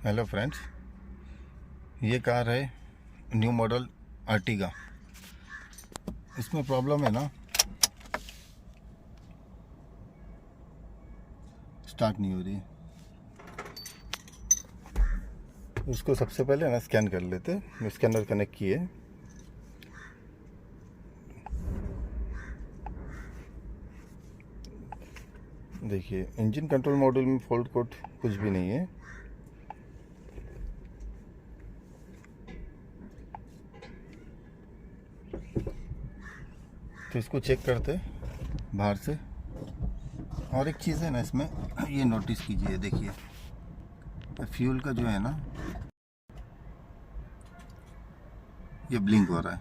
Hello friends, ये car है new model Ertiga. इसमें प्रॉब्लम है ना, स्टार्ट नहीं हो रही। उसको सबसे पहले ना स्कैन कर लेते। स्कैनर कनेक्ट किए, देखिए इंजन कंट्रोल मॉड्यूल में फॉल्ट कोड कुछ भी नहीं है। तो इसको चेक करते बाहर से। और एक चीज़ है ना इसमें, ये नोटिस कीजिए, देखिए फ्यूल का जो है ना, ये ब्लिंक हो रहा है।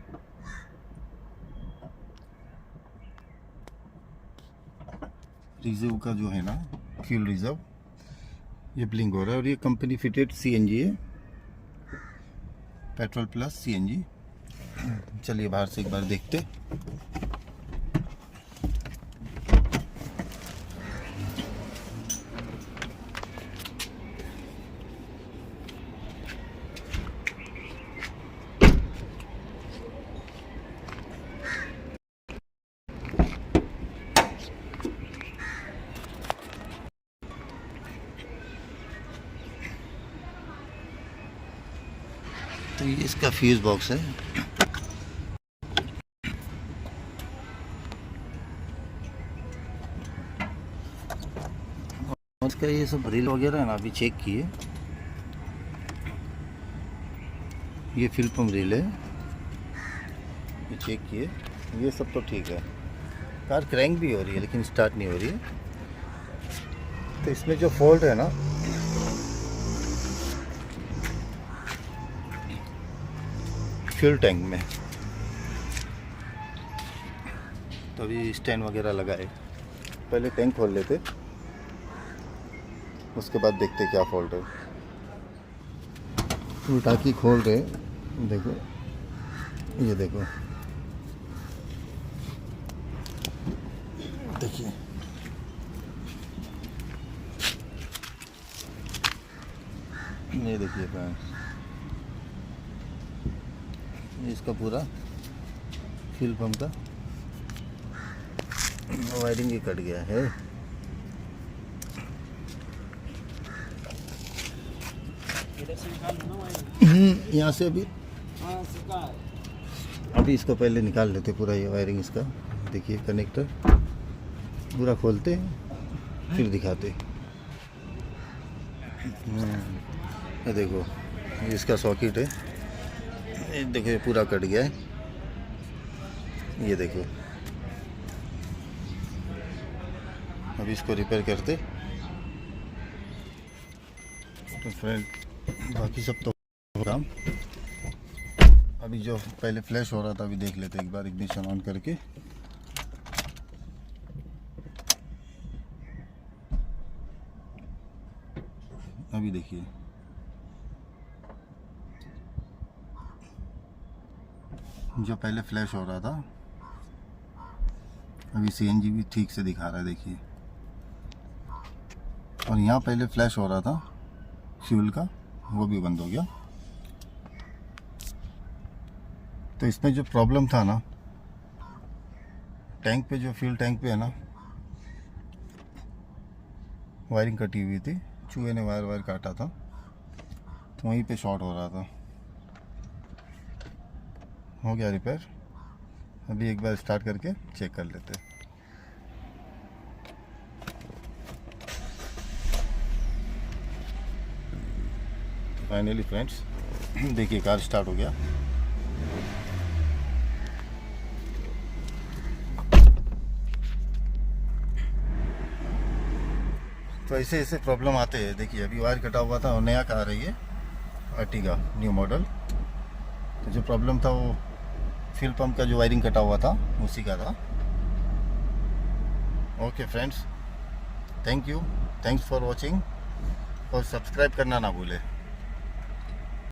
रिजर्व का जो है ना, फ्यूल रिजर्व, ये ब्लिंक हो रहा है। और ये कंपनी फिटेड सीएनजी है, पेट्रोल प्लस सीएनजी। चलिए बाहर से एक बार देखते। तो ये इसका फ्यूज बॉक्स है। इसका ये सब रील वगैरह है ना, अभी चेक किए। ये फ्यूल पंप रील है, ये चेक किए, ये सब तो ठीक है। कार क्रैंक भी हो रही है लेकिन स्टार्ट नहीं हो रही है। तो इसमें जो फॉल्ट है ना, फ्यूल टैंक में। तो अभी स्टैंड वगैरह लगाए, पहले टैंक खोल लेते, उसके बाद देखते क्या फॉल्ट है। तो टाकी खोल रहे, देखो, ये देखो, देखिए ये देखिए फ्रेंड्स, ये इसका पूरा फ्यूल पंप का वायरिंग ही कट गया है। यहाँ से अभी इसको पहले निकाल लेते पूरा, ये वायरिंग इसका। देखिए कनेक्टर पूरा खोलते फिर दिखाते। ये देखो, ये इसका सॉकेट है, ये देखो पूरा कट गया है। ये देखो, अभी इसको रिपेयर करते। तो फ्रेंड बाकी सब तो काम, अभी जो पहले फ्लैश हो रहा था अभी देख लेते एक बार इग्निशन ऑन करके। अभी देखिए, जो पहले फ्लैश हो रहा था अभी सीएनजी भी ठीक से दिखा रहा है, देखिए। और यहाँ पहले फ्लैश हो रहा था फ्यूल का, वो भी बंद हो गया। तो इसमें जो प्रॉब्लम था ना, टैंक पे, जो फ्यूल टैंक पे है ना, वायरिंग कटी हुई थी, चूहे ने वायर काटा था, तो वहीं पे शॉर्ट हो रहा था। हो गया रिपेयर। अभी एक बार स्टार्ट करके चेक कर लेते। फाइनली फ्रेंड्स देखिए कार स्टार्ट हो गया। तो ऐसे ऐसे प्रॉब्लम आते हैं। देखिए अभी वायर कटा हुआ था और नया कार है ये अर्टिगा न्यू मॉडल। तो जो प्रॉब्लम था वो फ्यूल पंप का जो वायरिंग कटा हुआ था उसी का था। Okay friends, thank you, thanks for watching, और सब्सक्राइब करना ना भूलें।